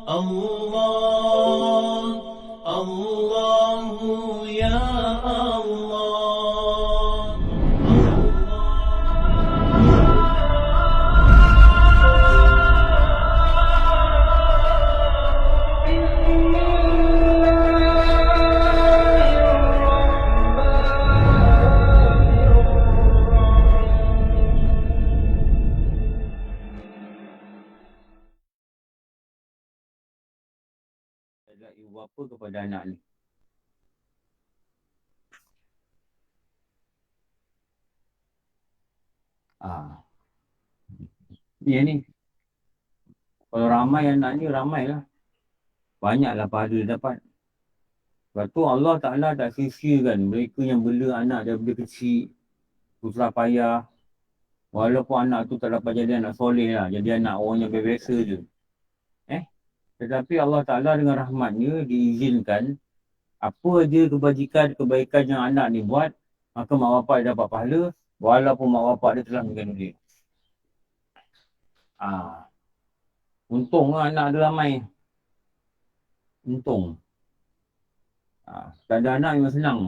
الله الله يا الله. Ibu bapa kepada anak ni. Ni ni. Kalau ramai anak ni, ramai lah. Banyaklah pahala dia dapat. Sebab tu Allah Ta'ala tak sia-siakan mereka yang bela anak daripada kecil, susah payah. Walaupun anak tu tak dapat jadi anak soleh lah, jadi anak orang yang biasa je. Tetapi Allah Ta'ala dengan rahmatnya diizinkan apa je kebajikan, kebaikan yang anak ni buat, maka mak bapak dia dapat pahala walaupun mak bapak dia telah mengandung dia. Untung lah anak dia ramai. Untung. Tak ada anak memang senang.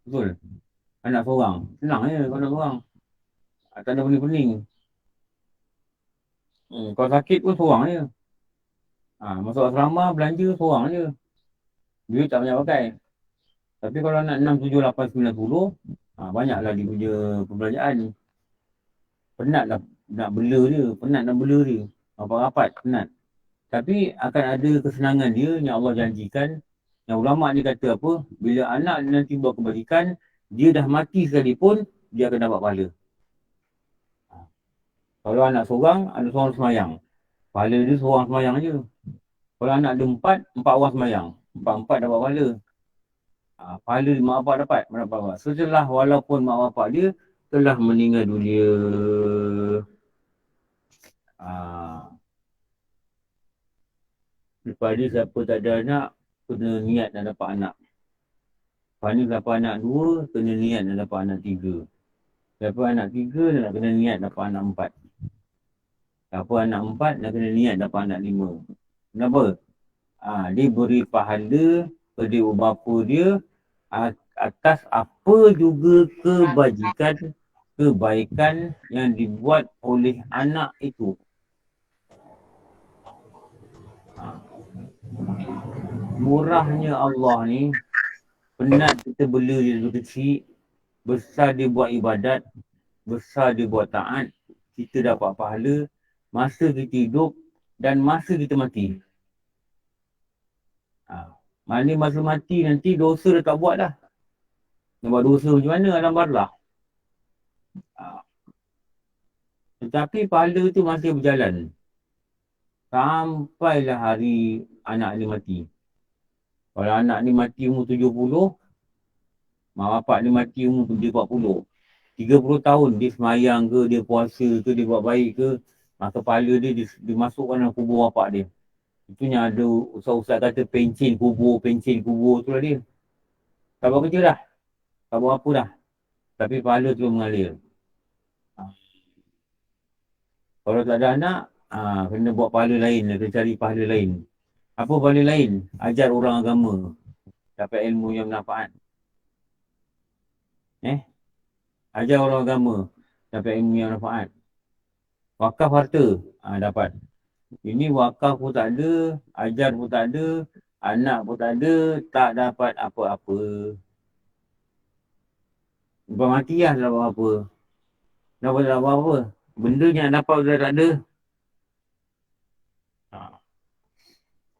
Betul. Anak seorang. Senang je kalau anak seorang. Tak ada pening-pening. Kalau sakit pun seorang je. Masuk asrama, belanja seorang je. Duit tak banyak pakai. Tapi kalau anak 6, 7, 8, 9, 10, banyaklah dia punya perbelanjaan. Penat lah nak bela dia. Penat nak bela dia. Rapat-rapat, penat. Tapi akan ada kesenangan dia yang Allah janjikan. Yang ulama' ni kata apa? Bila anak nanti buat kebajikan, dia dah mati sekalipun, dia akan dapat pahala. Kalau anak seorang semayang. Pahala dia seorang semayang je. Kalau anak dia 4 orang semayang. 4 dapat pahala. Pahala mak bapak dapat. Setelah walaupun mak bapak dia telah meninggal dunia. Lepas dia siapa tak ada anak, kena niat nak dapat anak. Lepas ni dapat anak 2, kena niat nak dapat anak 3. Siapa anak 3, nak kena niat dapat anak 4. Siapa anak 4, nak kena niat dapat anak 5. Kenapa? Dia beri pahala pada ibu bapa dia atas apa juga kebajikan, kebaikan yang dibuat oleh anak itu. Murahnya Allah ni, penat kita bela dia dulu kecil, besar dia buat ibadat, besar dia buat taat, kita dapat pahala masa kita hidup dan masa kita mati. Mana masa mati nanti dosa dah tak buat dah. Nak buat dosa macam mana alam barlah. Tetapi pahala tu masih berjalan. Sampailah hari anak ni mati. Kalau anak ni mati umur 70, mak bapak ni mati umur 40. 30 tahun dia semayang ke, dia puasa ke, dia buat baik ke, maka pahala dia dimasukkan dalam kubur bapak dia. Itu yang ada ustaz-ustaz kata pencin kubur tu lah dia. Tak buat kerja dah. Tak buat apa dah. Tapi pahala tu mengalir. Kalau tak ada anak, kena buat pahala lain, kena cari pahala lain. Apa pahala lain? Ajar orang agama. Dapat ilmu yang bermanfaat. Ajar orang agama. Dapat ilmu yang bermanfaat. Wakaf harta. Dapat. Ini wakaf pun tak ada, ajar pun tak ada, anak pun tak ada, tak dapat apa-apa. Lepas mati lah tak dapat apa. Kenapa tak dapat apa? Benda yang dapat dah tak ada.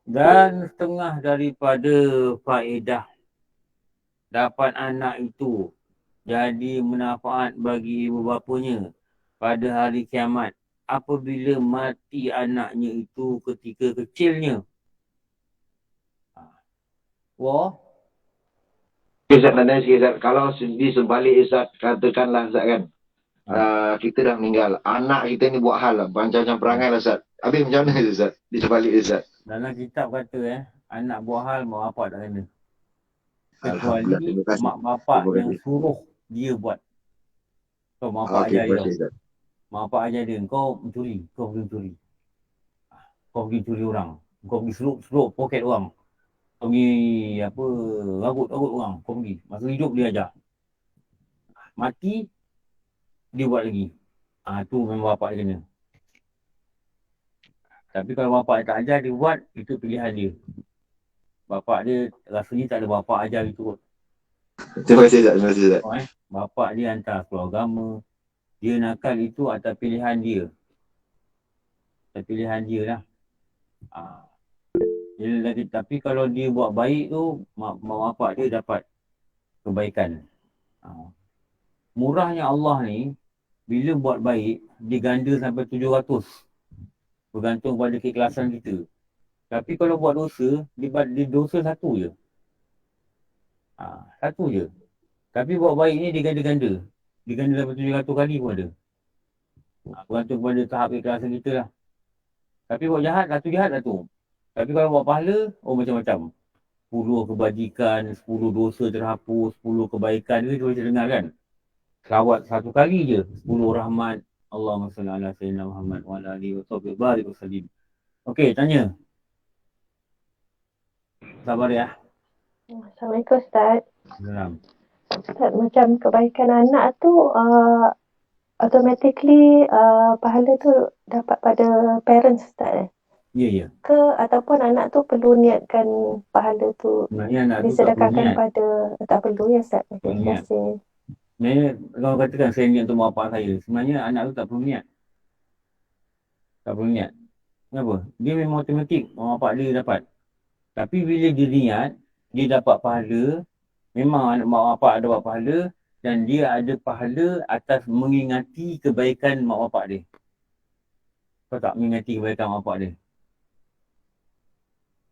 Dan setengah daripada faedah dapat anak itu jadi manfaat bagi ibu bapanya pada hari kiamat apabila mati anaknya itu ketika kecilnya. Wah. Izzat dan Izzat, kalau di sebalik Izzat, katakanlah Izzat kan, kita dah meninggal, anak kita ni buat hal lah, macam-macam perangai lah Izzat. Habis macam mana Izzat, di sebalik Izzat? Dalam kitab kata anak buat hal mak bapak tak kena. Kecuali mak bapak yang suruh dia buat. So mak bapak ajar dia. Mak bapak ajar dia, kau mencuri, kau pergi mencuri. Kau pergi curi orang. Kau pergi seluk poket orang. Kau pergi apa, ragut orang. Kau pergi. Masa hidup dia ajar. Mati, dia buat lagi. Tu memang bapak dia kena. Tapi kalau bapak dia tak ajar, dia buat, itu pilihan dia. Bapak dia rasanya tak ada bapak ajar itu kot. Terima kasih Ustaz. Terima kasih Ustaz. Bapak dia hantar keluar agama. Dia nakal itu atas pilihan dia. Atas pilihan dia lah. Tapi kalau dia buat baik tu, mak bapak dia dapat kebaikan. Murahnya Allah ni, bila buat baik, dia ganda sampai 700. Bergantung pada keikhlasan kita. Tapi kalau buat dosa, dia dosa satu je. Satu je. Tapi buat baik ni dia ganda-ganda. Dia ganda sampai 700 kali pun ada. Bergantung pada tahap keikhlasan kita lah. Tapi buat jahat, satu jahat satu. Tapi kalau buat pahala, macam-macam. 10 kebajikan, 10 dosa terhapus, 10 kebaikan. Itu kita dengar kan? Selawat satu kali je. 10 rahmat. Allahumma salli ala sayyidina Muhammad wa ala alihi wa sahbihi barik wa sallim. Okey, tanya. Sabar ya. Assalamualaikum Ustaz. Salam. Ustaz, macam kebaikan anak tu automatically pahala tu dapat pada parents Ustaz Ya. ke ataupun anak tu perlu niatkan pahala tu Sebenarnya anak tu tak perlu disedekahkan niat. pada tak perlu ya Ustaz. Tak Terima niat. kasih. Sebenarnya kalau katakan saya niat untuk bapak saya, sebenarnya anak tu tak perlu niat. Tak perlu niat. Kenapa? Dia memang automatik bapak dia dapat. Tapi bila dia niat, dia dapat pahala. Memang anak mak bapak ada dapat pahala. Dan dia ada pahala atas mengingati kebaikan mak bapak dia. Kau tak mengingati kebaikan mak bapak dia?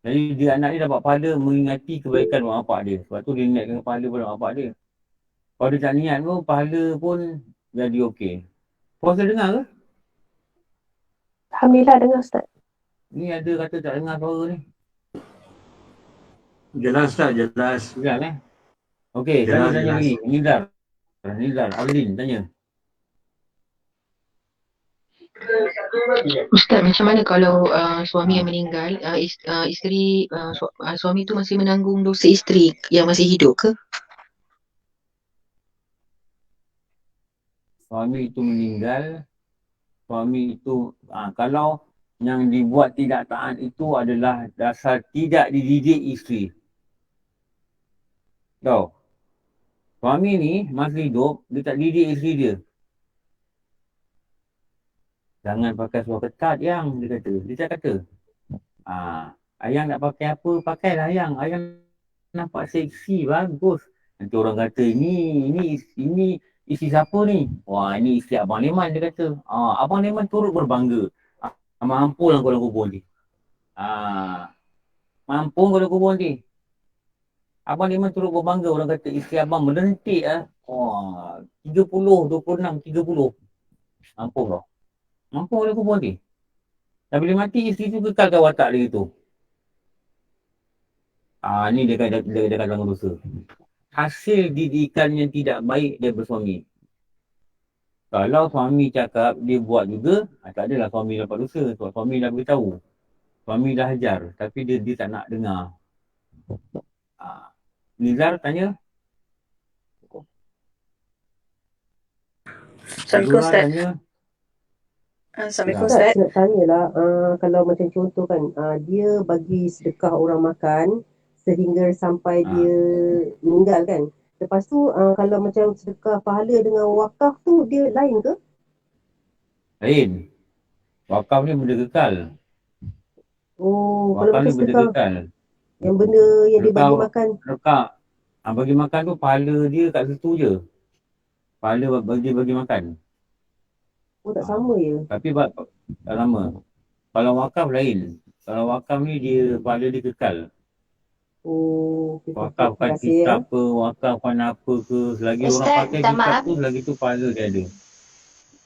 Jadi dia anak dia dapat pahala mengingati kebaikan mak bapak dia. Sebab tu dia niatkan pahala pada mak bapak dia. Kalau dia tak niat pun, pahala pun jadi okey. Puasa dengar ke? Alhamdulillah dengar Ustaz. Ni ada kata tak dengar suara ni. Jelas tak? Jelas. Jelas Okey, Jelas, tanya jelas. lagi. Nizar, Alvin, tanya. Ustaz, macam mana kalau suami yang meninggal, isteri suami tu masih menanggung dosa isteri yang masih hidup ke? Suami itu meninggal, kalau yang dibuat tidak taat itu adalah dasar tidak dididik isteri. Tahu? Suami ni masih hidup, dia tak didik isteri dia. Jangan pakai seluar ketat yang dia kata. Dia tak kata. Ayang nak pakai apa, pakailah ayang. Ayang nampak seksi, bagus. Nanti orang kata, ini isteri siapa ni? Wah, ini isteri Abang Leman, dia kata. Abang Leman turut berbangga. Mampu lah kau dalam kubur ni. Mampu kau dalam kubur ni. Abang Leman turut berbangga. Orang kata, isteri abang melentik lah. 30, 26, 30. Mampu kau. Mampu kau dalam kubur ni. Dan bila mati, isteri tu kekalkan watak dia tu. Ni dia kata langgar dosa. Hasil didikan yang tidak baik daripada suami. Kalau suami cakap dia buat juga, tak adalah suami dapat dosa. Sebab suami dah beritahu. Suami dah ajar. Tapi dia tak nak dengar. Nizar tanya. Assalamualaikum Ustaz. Tanya. Assalamualaikum Ustaz, Ustaz. nak tanyalah, kalau macam contoh kan, dia bagi sedekah orang makan sehingga sampai dia meninggal kan. Lepas tu, kalau macam sedekah pahala dengan wakaf tu, dia lain ke? Lain. Wakaf ni benda kekal. Kalau Wakaf ni macam benda sedekah kekal. yang benda yang dia bagi makan. Sedekah. Bagi makan tu pahala dia kat situ je. Pahala bagi makan. Tak sama ya? Tapi tak sama. Kalau wakaf lain. Kalau wakaf ni dia pahala dia kekal. Wakafkan kitab ke, wakafkan apa ke. Selagi Ustaz, orang pakai minta kitab maaf. tu, selagi tu pahala dia ada.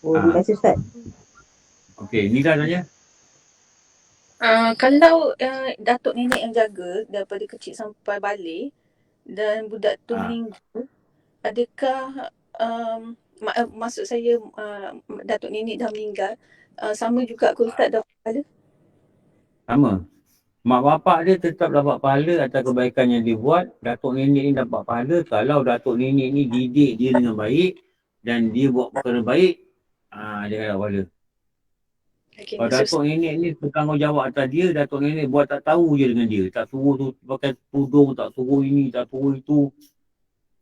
Terima kasih Ustaz. Okey, Nida tanya. Kalau datuk nenek yang jaga daripada kecil sampai balik dan budak tu meninggal, adakah maksud saya datuk nenek dah meninggal, sama juga ke Ustaz dapat pahala? Sama. Mak bapak dia tetap dapat pahala atas kebaikan yang dia buat. Datuk nenek ni dapat pahala kalau datuk nenek ni didik dia dengan baik dan dia buat perkara baik, dia akan dapat pahala. Okay, Kalau datuk nenek ni bertanggungjawab atas dia, datuk nenek buat tak tahu je dengan dia. Tak suruh tu pakai tudung, tak suruh ini, tak suruh itu.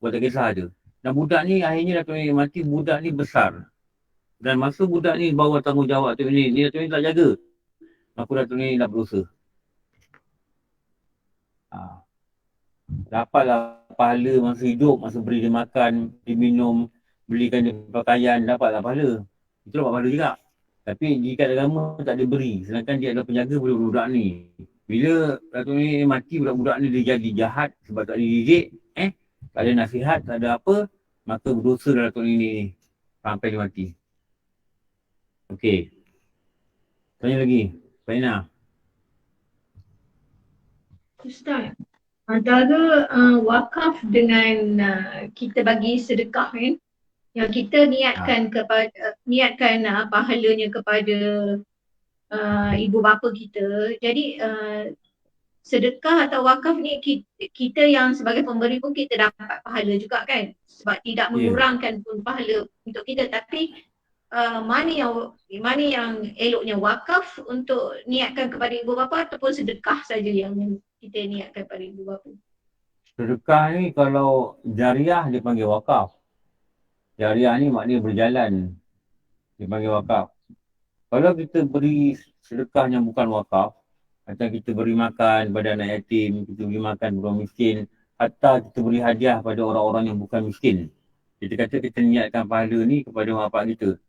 Buat tak kisah je. Dan budak ni akhirnya datuk nenek mati, budak ni besar. Dan masa budak ni bawa tanggungjawab datuk nenek, ni datuk nenek tak jaga. Aku datuk nenek dah berdosa. Dapatlah pahala masa hidup, masa beri dia makan, dia minum, belikan dia pakaian, dapatlah pahala. Itu dapat pahala juga. Tapi jika agama tak ada beri, sedangkan dia adalah penjaga budak-budak ni. Bila datuk ni mati, budak-budak ni dia jadi jahat sebab tak dididik, tak ada nasihat, tak ada apa, maka berdosa dah datuk ni sampai dia mati. Okey. Tanya lagi. Faina. Ustaz, antara wakaf dengan kita bagi sedekah kan, yang kita niatkan pahalanya kepada ibu bapa kita. Jadi sedekah atau wakaf ni kita yang sebagai pemberi pun kita dapat pahala juga kan, sebab tidak mengurangkan pun pahala untuk kita. Tapi mana yang eloknya, wakaf untuk niatkan kepada ibu bapa ataupun sedekah saja yang kita niatkan kepada ibu bapa? Sedekah ni kalau jariah dia panggil wakaf. Jariah ni maknanya berjalan. Dia panggil wakaf. Kalau kita beri sedekah yang bukan wakaf, atau kita beri makan pada anak yatim, kita beri makan orang miskin, atau kita beri hadiah pada orang-orang yang bukan miskin. Kita kata kita niatkan pahala ni kepada mak bapak kita.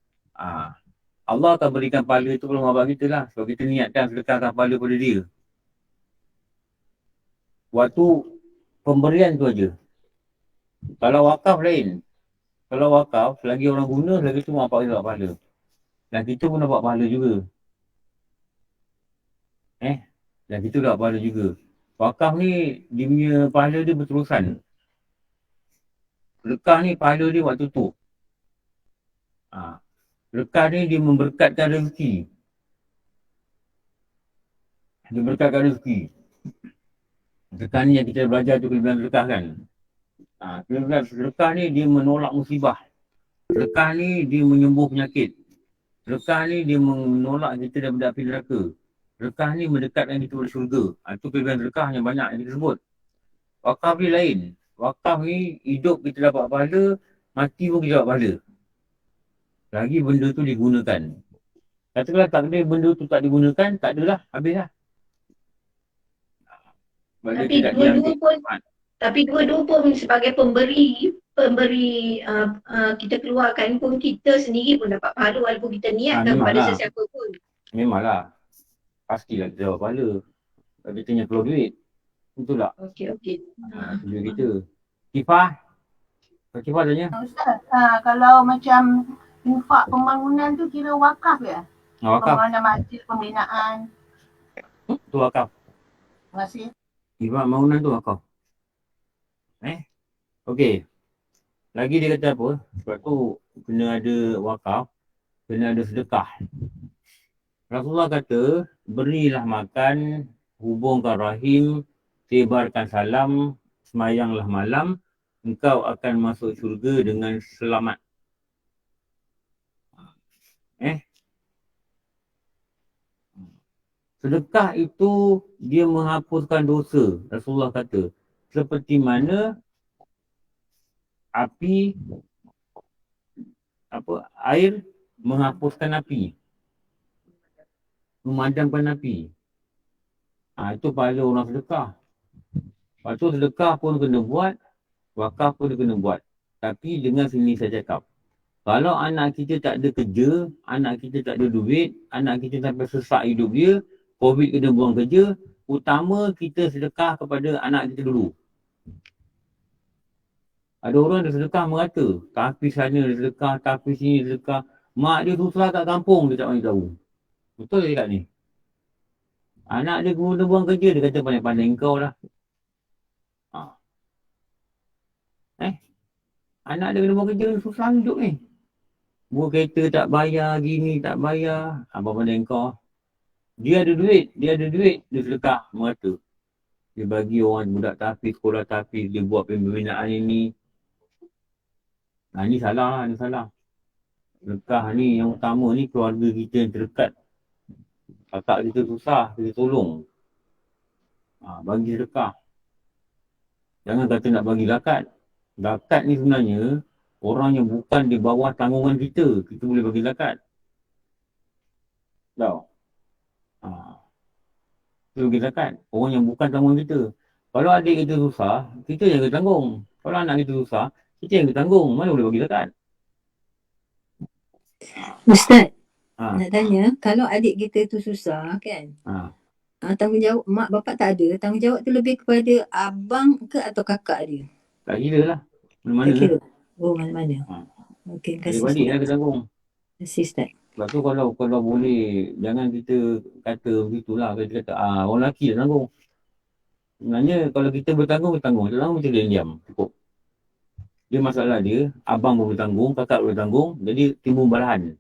Allah akan berikan pahala itu kepada mak bapak kita lah. Sebab kita niatkan sedekahkan pahala pada dia. Waktu pemberian tu aja. Kalau wakaf lain. Kalau wakaf, selagi orang guna, selagi tu mak bapak kita dapat pahala. Dan kita pun dapat pahala juga. Dan kita dapat pahala juga. Wakaf ni, dia punya pahala dia berterusan. Sedekah ni pahala dia waktu tu. Sedekah ni dia memberkatkan rezeki. Dia berkatkan rezeki. Sedekah ni yang kita belajar tu kelebihan sedekah kan. Kelebihan sedekah ni dia menolak musibah. Sedekah ni dia menyembuh penyakit. Sedekah ni dia menolak kita daripada api neraka. Sedekah ni mendekatkan kita kepada syurga. Itu kelebihan sedekah yang banyak yang kita sebut. Wakaf ni lain. Wakaf ni hidup kita dapat pahala, mati pun kita dapat pahala. Lagi benda tu digunakan. Katakanlah tak ada benda tu tak digunakan, tak adalah, habislah. Tapi dua-dua pun sebagai pemberi kita keluarkan pun, kita sendiri pun dapat pahala walaupun kita niatkan kepada sesiapa pun. Memanglah. Pastilah kita dapat pahala. Kalau kita hanya keluar duit. Betul tak? Okey. Tujuan kita. Kifah? Kifah tanya. Ustaz, kalau macam infak pembangunan tu kira wakaf ya? Wakaf. Pembangunan masjid, pembinaan. Tu wakaf. Terima kasih. Infak pembangunan tu wakaf. Okey. Lagi dia kata apa? Sebab tu kena ada wakaf, kena ada sedekah. Rasulullah kata, berilah makan, hubungkan rahim, sebarkan salam, semayanglah malam, engkau akan masuk syurga dengan selamat. Sedekah itu dia menghapuskan dosa. Rasulullah kata, seperti mana air menghapuskan api, memadamkan api. Itu pahala orang sedekah. Lepas tu sedekah pun kena buat, wakaf pun kena buat. Tapi dengan sini saya cakap, kalau anak kita tak ada kerja, anak kita tak ada duit, anak kita sampai sesak hidup dia, COVID kena buang kerja, utama kita sedekah kepada anak kita dulu. Ada orang yang sedekah merata. Tapi sana dia sedekah, tapi sini dia sedekah. Mak dia susah kat kampung, dia tak mahu tahu. Betul dia cakap ni? Anak dia guna buang kerja, dia kata pandai-pandai engkau lah. Anak dia kena buang kerja, susah hidup ni. Buang kereta tak bayar, gini tak bayar. Apa pandai engkau? Dia ada duit, dia sedekah merata. Dia bagi orang budak tahfiz, sekolah tahfiz, dia buat pembinaan ini. Ni salah. Sedekah ni yang utama ni keluarga kita yang terdekat. Kakak kita susah, kita tolong. Bagi sedekah. Jangan kata nak bagi zakat. Zakat ni sebenarnya orang yang bukan di bawah tanggungan kita boleh bagi zakat. Tahu? Kita bagi zakat. Orang yang bukan tanggungan kita. Kalau adik kita susah, kita yang kena tanggung. Kalau anak kita susah, kita yang kena tanggung. Mana boleh bagi zakat? Ustaz, nak tanya, kalau adik kita tu susah kan, tanggungjawab mak bapak tak ada, tanggungjawab tu lebih kepada abang ke atau kakak dia? Tak kira lah. Mana-mana Tak kira? lah. Oh, mana-mana. Okey, terima kasih Adik-adik Ustaz. lah kena tanggung. Terima kasih Ustaz. Sebab tu kalau boleh, jangan kita kata begitulah. Kita kata, orang lelaki dah tanggung. Sebenarnya kalau kita bertanggung, tak tanggung macam dia diam. Cukup. Dia masalah dia, abang pun boleh tanggung, kakak boleh tanggung. Jadi timbul balahan.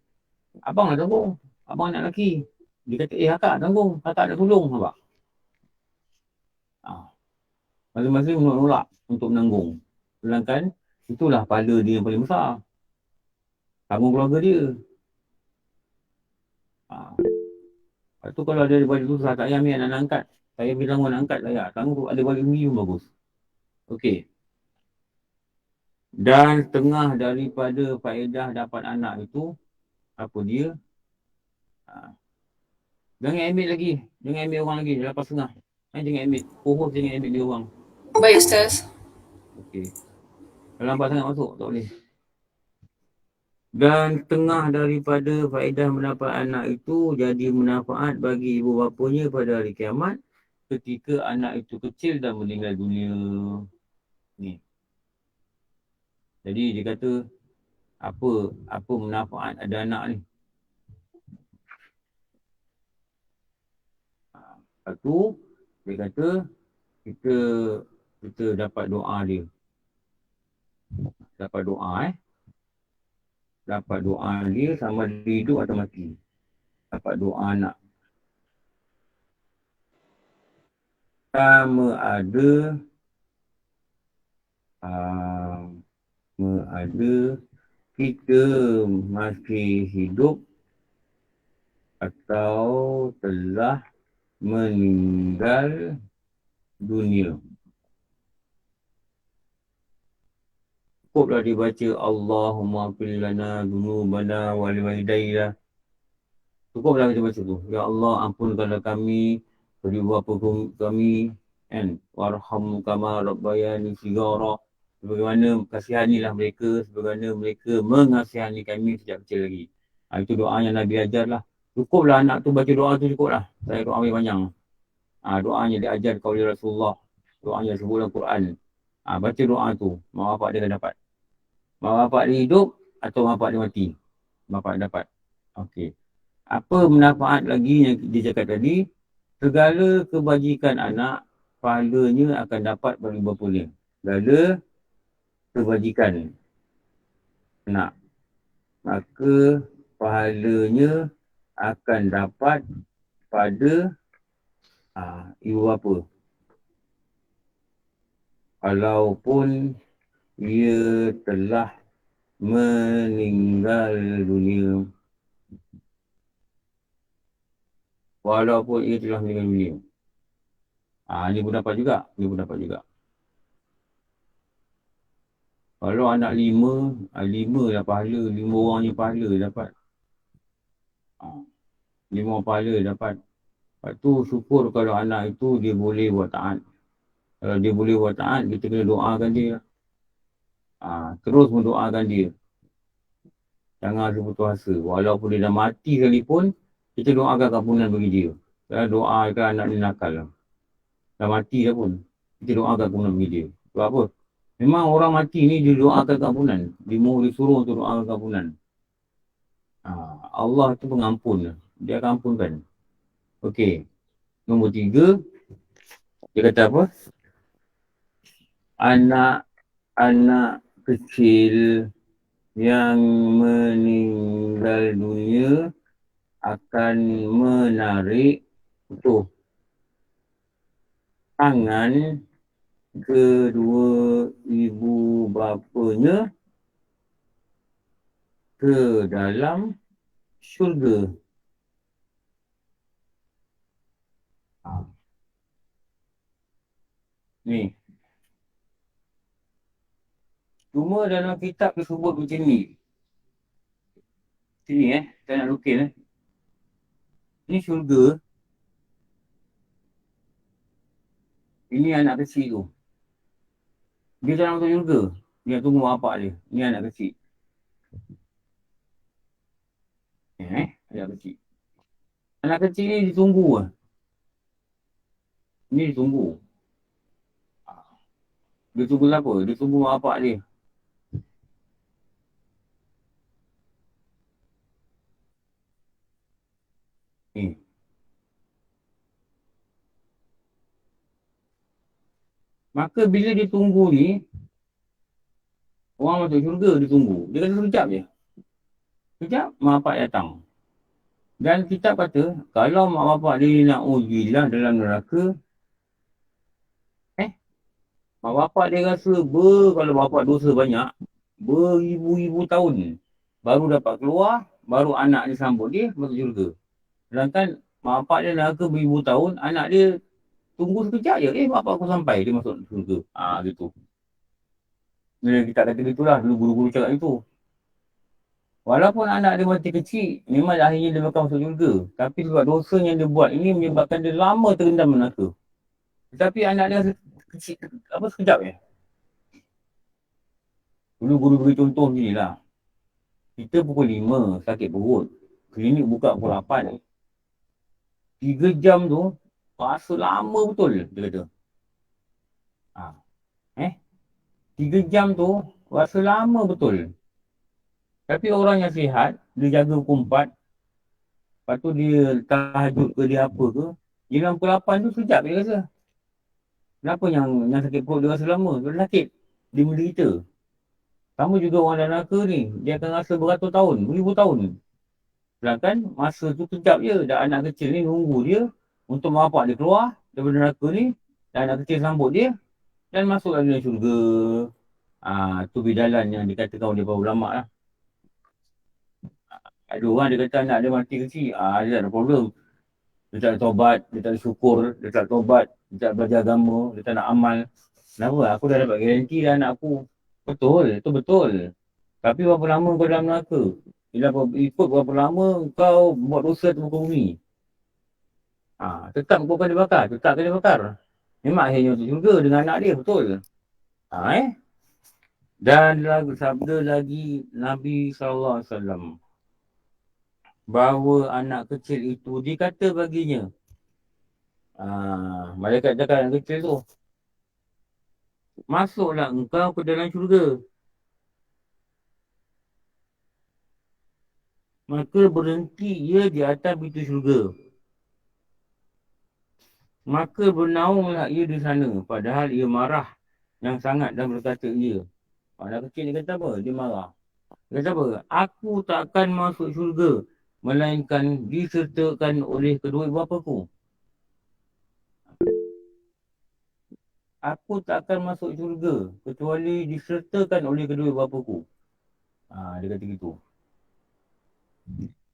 Abang nak tanggung. Abang anak lelaki. Dia kata, kakak tanggung. Kakak nak tolong. Nampak? Masing-masing menolak untuk menanggung. Sedangkan itulah pahala dia yang paling besar. Tanggung keluarga dia. Lepas tu kalau ada balik susah, tak payah ambil anak angkat. Saya bilang anak angkat, tak payah. Tanggung ada balik tinggi pun bagus. Okey. Dan setengah daripada faedah dapat anak itu, apa dia? Jangan ambil lagi. Jangan ambil orang lagi. Lepas setengah. Jangan ambil. Jangan ambil dia orang. Baik Ustaz. Okey. Kalau lambat sangat masuk, tak boleh. Dan tengah daripada faedah mendapat anak itu jadi manfaat bagi ibu bapanya pada hari kiamat ketika anak itu kecil dan meninggal dunia. Ni. Jadi dia kata apa manfaat ada anak ni? Lepas tu dia kata kita dapat doa dia. Dapat doa Dapat doa dia sama dia hidup atau mati. Dapat doa anak. Sama ada kita masih hidup atau telah meninggal dunia. Cukuplah dibaca Allahumma fir lana dzunubana wa liwalidayna. Cukuplah kita baca tu. Ya Allah, ampunkanlah kami, beri bapa kami, kan? Warham kama rabbayani shighara. Sebagaimana kasihanilah mereka, sebagaimana mereka mengasihani kami sejak kecil lagi. Itu doa yang Nabi ajar lah. Cukuplah anak tu baca doa tu, cukuplah. Saya doa panjang. Doanya diajar oleh Rasulullah. Doanya sebut dalam Quran. Baca doa tu, mak bapak dia akan dapat. Mak bapak dia hidup atau mak bapak dia mati? Mak bapak dia dapat. Okey. Apa manfaat lagi yang dia cakap tadi? Segala kebajikan anak, pahalanya akan dapat bagi bapa dia. Segala kebajikan anak, maka pahalanya akan dapat pada ibu bapa. Walaupun ia telah meninggal dunia. Walaupun ia telah meninggal dunia. Ini pun dapat juga. Kalau anak 5 dah pahala. 5 orang ni pahala dapat. 5 orang pahala dapat. Lepas tu syukur kalau anak itu dia boleh buat taat. Kalau dia boleh buat taat, kita kena doakan dia. Terus mendoakan dia. Jangan berputus asa. Walaupun dia dah mati sekalipun, kita doakan kampunan bagi dia. Jangan doakan anak dia nakal lah. Dah mati dah pun. Kita doakan kampunan bagi dia. Sebab apa? Memang orang mati ni dia doakan kampunan. Dia disuruh untuk doakan kampunan. Allah tu pengampun. Dia akan ampunkan. Okey. Nombor 3. Dia kata apa? Anak kecil yang meninggal dunia akan menarik Utuh. Tangan kedua ibu bapanya ke dalam syurga. Ni. Cuma dalam kitab disebut macam ni. Sini saya nak lukis Ni syurga. Ini anak kecil tu. Dia tak nak masuk syurga. Dia nak tunggu bapak dia. Ni anak kecil. Anak kecil. Anak kecil ni ditunggu lah. Ni ditunggu. Dia tunggu apa? Dia tunggu bapak dia. Ni. Maka bila dia tunggu ni, orang masuk syurga dia tunggu. Dia kata sekejap je. Sekejap, mak bapak datang. Dan kitab kata, kalau mak bapak dia nak ujilah dalam neraka, mak bapak dia rasa kalau bapak dosa banyak, beribu-ribu tahun baru dapat keluar, baru anak dia sambut dia masuk syurga. Sedangkan mak bapak dia neraka beribu tahun, anak dia tunggu sekejap je, bapak aku sampai, dia masuk syurga. Gitu. Bila kita kata gitulah, dulu guru-guru cakap itu. Walaupun anak dia masih kecil, memang akhirnya dia bakal masuk syurga. Tapi sebab dosa yang dia buat ini menyebabkan dia lama terendam neraka. Tetapi anak dia kecil, sekejap je. Dulu guru beri contoh ni lah. Kita pukul 5 sakit perut. Klinik buka pukul 8. 3 jam tu, rasa lama betul, dia kata. 3 jam tu, rasa lama betul. Tapi orang yang sihat, dia jaga pukul 4. Lepas tu dia tahajud ke dia apa ke. Dia pukul 8 tu sekejap dia rasa. Kenapa yang sakit perut dia rasa lama? Dia sakit. Dia menderita. Sama juga orang dalam neraka ni. Dia akan rasa beratus tahun, beribu tahun. Sedangkan masa tu kejap je. Dan anak kecil ni nunggu dia untuk mak bapak dia keluar daripada neraka ni. Dan anak kecil sambut dia. Dan masuk dalam syurga. Tu bidalan yang dikatakan oleh para ulama lah. Ada orang dia kata anak dia mati kecil. Dia tak ada problem. Dia tak ada taubat, dia tak ada syukur, dia tak ada taubat, dia tak belajar agama, dia tak nak amal. Kenapa? Aku dah dapat garanti dah anak aku. Betul, itu betul. Tapi berapa lama kau dalam neraka? Ikut berapa lama kau buat dosa di muka bumi. Tetap kau akan dibakar, tetap akan dibakar. Memang akhirnya untuk syurga dengan anak dia, betul. Dan sabda lagi Nabi SAW. Bahawa anak kecil itu dikata baginya. Malaikat cakap anak kecil tu. Masuklah engkau ke dalam syurga. Maka berhenti ia di atas pintu syurga. Maka bernaunglah ia di sana. Padahal ia marah yang sangat dan berkata ia. Anak kecil ni kata apa? Dia marah. Dia kata apa? Aku tak akan masuk syurga. Melainkan disertakan oleh kedua ibu bapaku. Aku tak akan masuk syurga kecuali disertakan oleh kedua ibu bapaku. Dia kata gitu.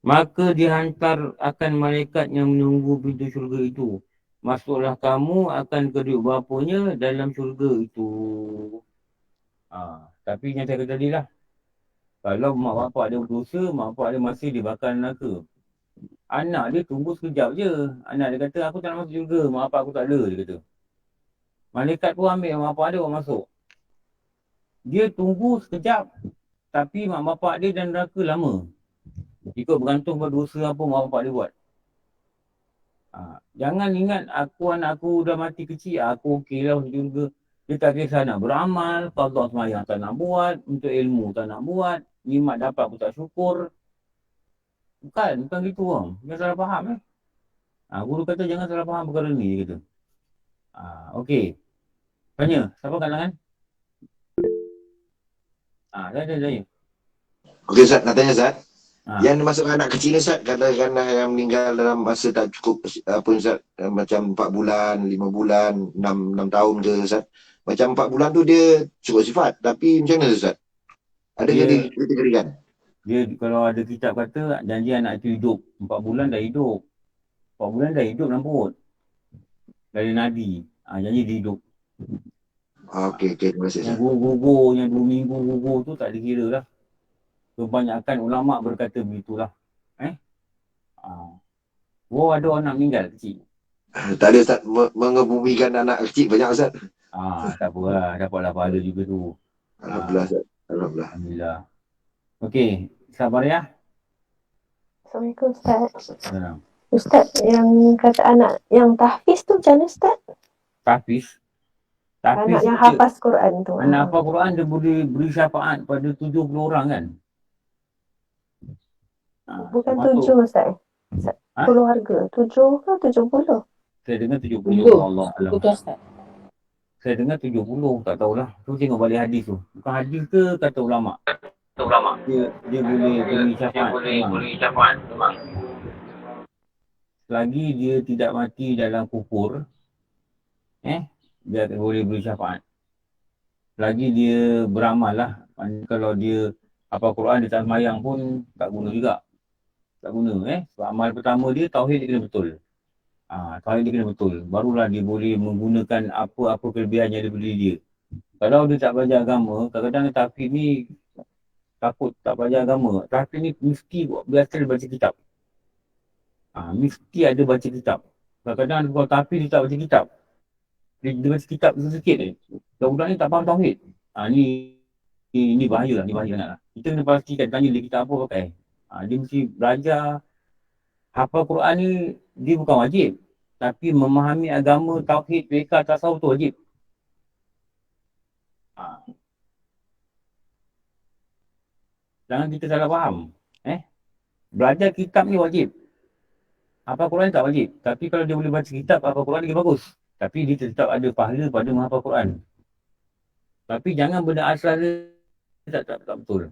Maka dihantar akan malaikat yang menunggu pintu syurga itu. Masuklah kamu akan kedua ibu bapanya dalam syurga itu. Tapi yang saya kata tadi lah. Kalau mak bapak dia berdosa, mak bapak dia masih dibakar neraka. Anak dia tunggu sekejap je. Anak dia kata, aku tak nak masuk syurga. Mak bapak aku tak ada, dia kata. Malaikat pun ambil mak bapak dia buat masuk. Dia tunggu sekejap. Tapi mak bapak dia dan neraka lama. Ikut bergantung pada dosa apa mak bapak dia buat. Jangan ingat anak aku dah mati kecil. Aku okey lah masuk syurga. Dia tak kisah nak beramal. Qadha semayang tak nak buat. Untuk ilmu tak nak buat. Nikmat dapat pun tak syukur. Bukan gitu orang. Jangan salah faham guru kata jangan salah faham perkara ni, dia kata. Okey. Tanya, siapa kat tangan? Saya. Okey Zat, nak tanya Zat. Yang masuk anak kecil ni Ustaz, kadang-kadang yang meninggal dalam masa tak cukup apa Ustaz, macam 4 bulan, 5 bulan, 6 tahun ke Ustaz. Macam 4 bulan tu dia cukup sifat, tapi macam mana Ustaz? Adakah Dia dikategorikan? dia kalau ada kitab kata janji anak itu hidup 4 bulan dah hidup. 4 bulan dah hidup dalam perut. Dari nadi. Janji dia hidup. Okey, terima kasih Yang Ustaz. gugur, yang 2 minggu gugur tu tak dikira lah. Kebanyakan ulama' berkata begitulah. Ada orang meninggal kecil. Tak ada Ustaz, mengebumikan anak kecil banyak Ustaz. Tak apa lah. Dapatlah pahala juga tu. Alhamdulillah Ustaz. Alhamdulillah. Alhamdulillah. Okey. Sabar ya. Assalamualaikum Ustaz. Ya. Ustaz, yang kata anak yang tahfiz tu macam mana Ustaz? Tahfiz Anak yang hafaz Quran tu. Anak hafaz Quran dia boleh beri syafaat pada 70 orang kan? Bukan 7 Ustaz. Keluarga. 7 ke 70? Saya dengar 70. Allah Alam. Betul Ustaz. Saya dengar 70. Tak tahulah. Tu tengok balik hadis tu. Bukan hadis ke kata ulama'? Dia boleh beri syafaat. Selagi dia tidak mati dalam kufur, dia boleh beri syafaat. Selagi dia beramal lah. Kalau dia apa Quran dia tak semayang pun tak guna juga. Tak guna Sebab amal pertama dia tauhid dia kena betul. Tauhid dia kena betul. Barulah dia boleh menggunakan apa-apa kelebihan yang ada pada dia. Kalau dia tak belajar agama, kadang-kadang tahfiz ni takut tak belajar agama. Tahfiz ni mesti biasa dia baca kitab. Mesti ada baca kitab. Kadang-kadang kalau tahfiz dia tak baca kitab. Dia baca kitab sikit je. Budak ni tak faham tauhid. Ni bahaya lah. Ni bahaya sangat lah. Kita kena pastikan tanya dia kitab apa pakai. Dia mesti belajar. Hafal Quran ni dia bukan wajib. Tapi memahami agama, tauhid, fiqh, tasawuf tu wajib. Jangan kita salah faham. Belajar kitab ni wajib. Hafal Quran tak wajib. Tapi kalau dia boleh baca kitab, hafal Quran lagi bagus. Tapi dia tetap ada pahala pada menghafal Quran. Tapi jangan benda asal dia tak betul.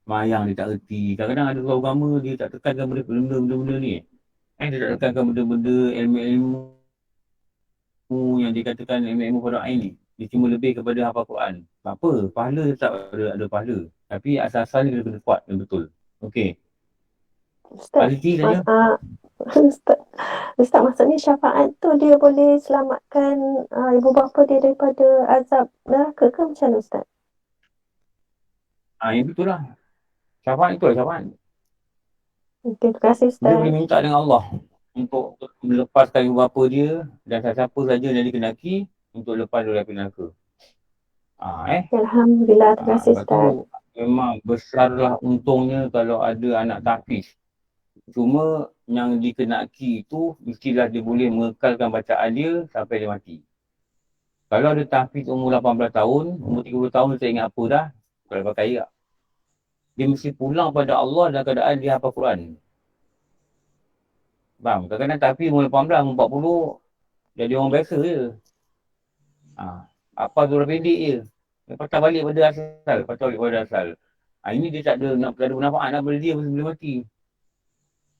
Mayang dia tak erti. Kadang-kadang ada orang agama dia tak tekankan benda-benda ni. Dia tak tekankan benda-benda ilmu-ilmu yang dikatakan ilmu-ilmu pada ain ni. Dia cuma lebih kepada hafal Quran. Tak apa, pahala tetap ada pahala. Tapi asal-asal dia kena kuat dan betul. Okey. Ustaz, maksudnya syafaat tu dia boleh selamatkan ibu bapa dia daripada azab neraka ke macam mana Ustaz? Yang itulah. Syafaat itu lah syafaat. Okay, terima kasih Ustaz. Dia boleh minta dengan Allah untuk melepaskan ibu bapa dia dan siapa saja yang dikenaki untuk lepas dari neraka. Alhamdulillah, terima kasih Ustaz. Memang besarlah untungnya kalau ada anak tahfiz. Cuma yang dikenaki itu mestilah dia boleh mengekalkan bacaan dia sampai dia mati. Kalau ada tahfiz umur 18 tahun, umur 30 tahun dia tak ingat apa dah, kalau pakai tak. Dia mesti pulang pada Allah dalam keadaan dia hafal Quran. Faham? Kadang-kadang tahfiz umur 18, umur 40, jadi orang biasa je. Apa tu orang pendek je. Dia patah balik pada asal. Ini dia tak ada bermanfaat nak pada dia boleh mati.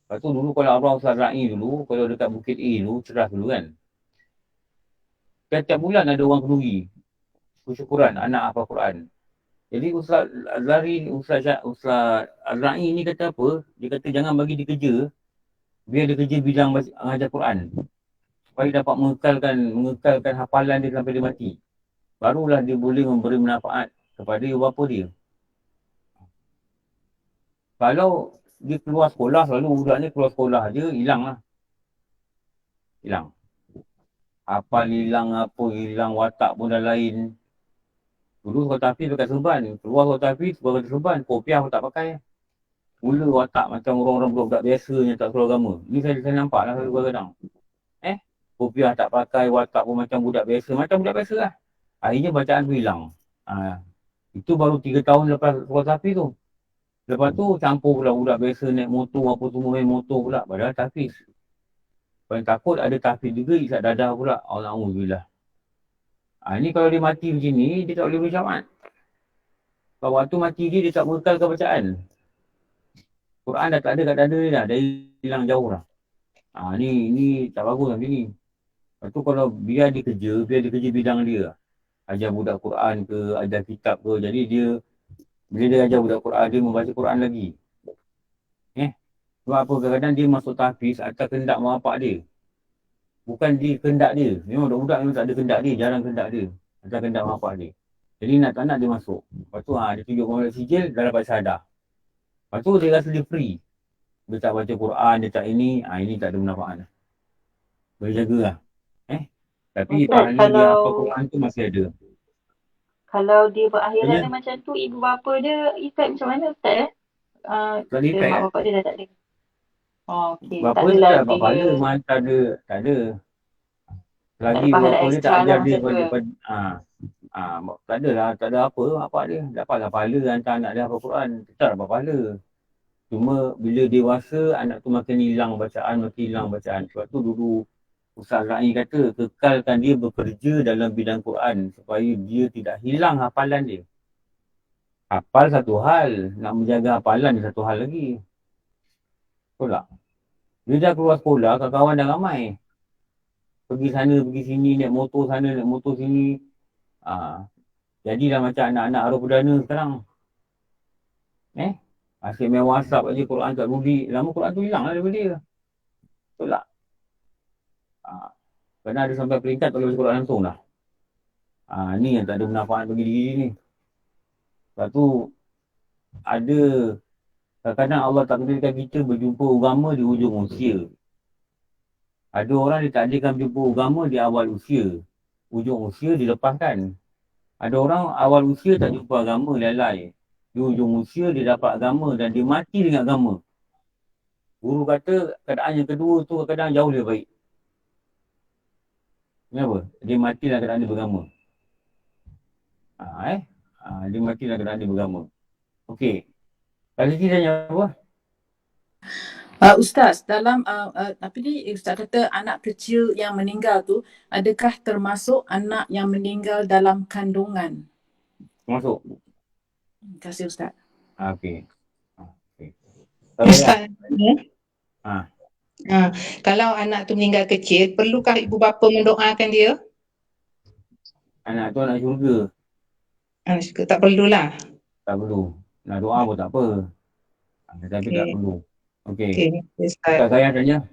Lepas tu dulu kalau Abang Ustaz Ra'i dulu, kalau dekat Bukit A dulu, cerah dulu kan. Setiap bulan ada orang kenduri. Kesyukuran anak hafal Quran. Jadi Ustaz Ra'i ni kata apa? Dia kata jangan bagi dia kerja. Biar dia kerja bidang mengajar Quran. Supaya dapat mengekalkan hafalan dia sampai dia mati. Barulah dia boleh memberi manfaat kepada ibu bapa dia. Kalau dia keluar sekolah, selalu budak ni keluar sekolah je, hilang lah. Hilang. Hafal hilang apa, hilang watak pun dah lain. Dulu sekolah tahfiz pakai serban. Keluar sekolah tahfiz, pakai serban. Kopiah pun tak pakai. Mula watak macam orang-orang budak-budak biasa yang tak keluar agama. Ni saya nampak lah kadang-kadang. Kopiah tak pakai, watak pun macam budak biasa. Macam budak biasa lah. Akhirnya bacaan tu hilang. Itu baru 3 tahun lepas sekolah tahfiz tu. Lepas tu campur pula budak biasa naik motor, apa semua main motor pula. Padahal tahfiz. Paling takut ada tahfiz juga, isap dadah pula. Alhamdulillah. Ini kalau dia mati macam ni, dia tak boleh bersyafaat. Kalau waktu mati dia tak mengekalkan bacaan. Quran dah tak ada kat dada dia dah. Dah hilang jauh dah. Ni tak bagus macam ni. Lepas tu kalau biar dia kerja bidang dia. Ajar budak Quran ke, ajar kitab ke. Jadi dia, bila dia ajar budak Quran, dia membaca Quran lagi. Sebab apa? Kadang-kadang dia masuk tahfiz atas kehendak mak bapak dia. Bukan dia kehendak dia. Memang budak-budak memang tak ada kehendak dia, jarang kehendak dia. Atas kehendak mak bapak dia. Jadi nak tak nak dia masuk. Lepas tu dia tunjuk orang sijil, dah dapat syahadah. Lepas tu dia rasa dia free. Dia tak baca Quran, dia tak ini tak ada manfaat lah. Boleh jagalah. Tapi pahala dia apa Quran tu masih ada. Kalau dia berakhiran macam tu, ibu bapa dia ikat macam mana Ustaz? Mak bapak dia dah tak ada. Okey. Bapa dia tak dapat pahala, mana tak ada. Lagi bapa dia tak ajar dia tak ada lah, tak ada apa bapak dia. Dapatlah pahala hantar anak dia hafal Quran, tak dapat pahala. Cuma bila dewasa, anak tu makin hilang bacaan. Sebab tu dulu Ustaz Ra'i kata, kekalkan dia bekerja dalam bidang Quran supaya dia tidak hilang hafalan dia. Hafal satu hal, nak menjaga hafalan dia satu hal lagi. Betul tak? Dia dah keluar sekolah, kawan-kawan dah ramai. Pergi sana, pergi sini, naik motor sana, naik motor sini. Jadilah macam anak-anak arwah perdana sekarang. Asyik main WhatsApp aja, Quran tak rudi. Lama Quran tu hilang lah daripada dia. Betul tak? Kerana ada sampai peringkat tak boleh baca Quran langsung dah. Ni yang tak ada manfaat bagi diri ni. Lepas tu, ada kadang-kadang Allah takdirkan kita berjumpa agama di hujung usia. Ada orang ditakdirkan berjumpa agama di awal usia. Hujung usia dilepaskan. Ada orang awal usia tak jumpa agama, lalai. Di hujung usia dia dapat agama dan dia mati dengan agama. Guru kata keadaan yang kedua tu kadang-kadang jauh lebih baik. Kenapa? Dia mati dalam keadaan dia beragama. Dia mati dalam keadaan dia beragama. Okey. Kalau Siti tanya apa? Ustaz, dalam Ustaz kata anak kecil yang meninggal tu, adakah termasuk anak yang meninggal dalam kandungan? Termasuk. Terima kasih Ustaz. Okey. Ustaz, kalau anak tu meninggal kecil, perlukah ibu bapa mendoakan dia? Anak tu anak syurga. Anak syurga, tak perlulah. Tak perlu. Nak doa pun tak apa. Tapi tak perlu. Okey. Ustaz. Tak saya tanya.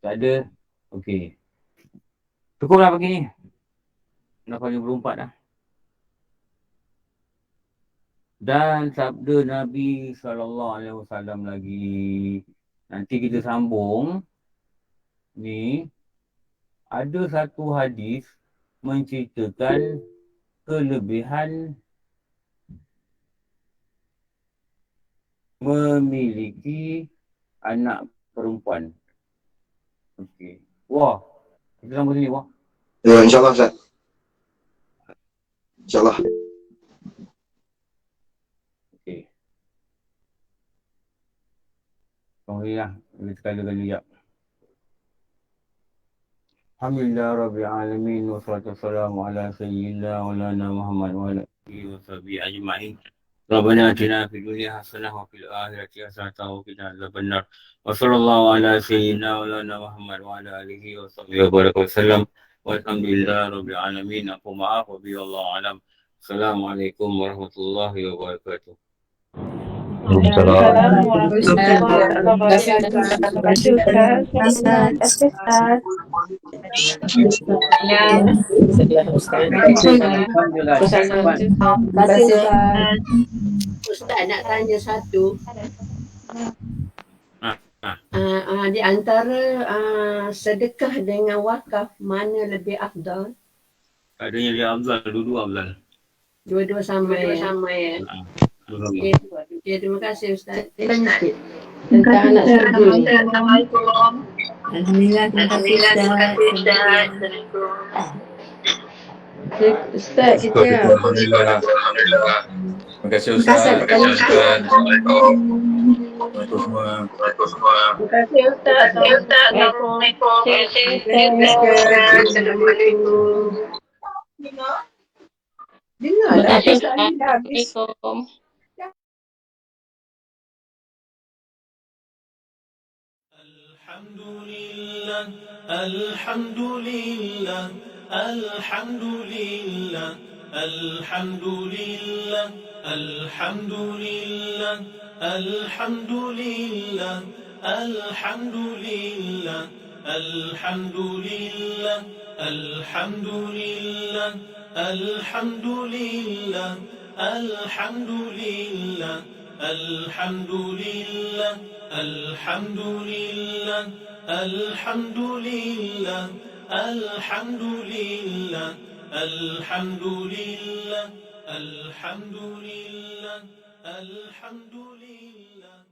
Tak ada. Okey. Cukuplah pagi ni. Dah 24 dah. Dan sabda Nabi SAW lagi. Nanti kita sambung. Ni. Ada satu hadis menceritakan kelebihan memiliki anak perempuan. Okey. Wah. Kita sambung sini, wah. Ya, insyaAllah Ustaz. InsyaAllah. Okey. Alhamdulillah. Kita sekali-kali sekejap. Alhamdulillah Rabbil Alamin. Wassalatu wassalamu ala sayyidina wa lana Muhammad wa ala alihi wa sahbihi ajma'in. Rabbana atina fid dunya hasanah wa fil akhirati hasanah wa qina adzabannar. Wa sallallahu ala sayyidina wa lana Muhammad wa ala alihi wa sahbihi wa sallam. Walhamdulillah Rabbil Alamin. Aku maaf wa bi Allah alam. Assalamualaikum warahmatullahi wabarakatuh. Assalamualaikum warahmatullahi wabarakatuh. Terima kasih Ustaz. Ustaz nak tanya satu. Di antara sedekah dengan wakaf, mana lebih afdal? Adanya dia afdal, dua-dua afdal. Dua-dua sama ya. Okey, terima kasih Ustaz. Tanya sikit tentang anak surga. Assalamualaikum. Alhamdulillah, terima kasih Ustaz. Ustaz, kita Alhamdulillah. Terima kasih Ustaz. Terima kasih Ustaz. Assalamualaikum semua. Terima kasih Ustaz. Assalamualaikum. Assalamualaikum. Dengar lah. Assalamualaikum. Alhamdulillah, Alhamdulillah, Alhamdulillah, Alhamdulillah, Alhamdulillah, Alhamdulillah, Alhamdulillah, Alhamdulillah, Alhamdulillah, Alhamdulillah, Alhamdulillah, Alhamdulillah, Alhamdulillah, Alhamdulillah, Alhamdulillah, Alhamdulillah, Alhamdulillah, Alhamdulillah.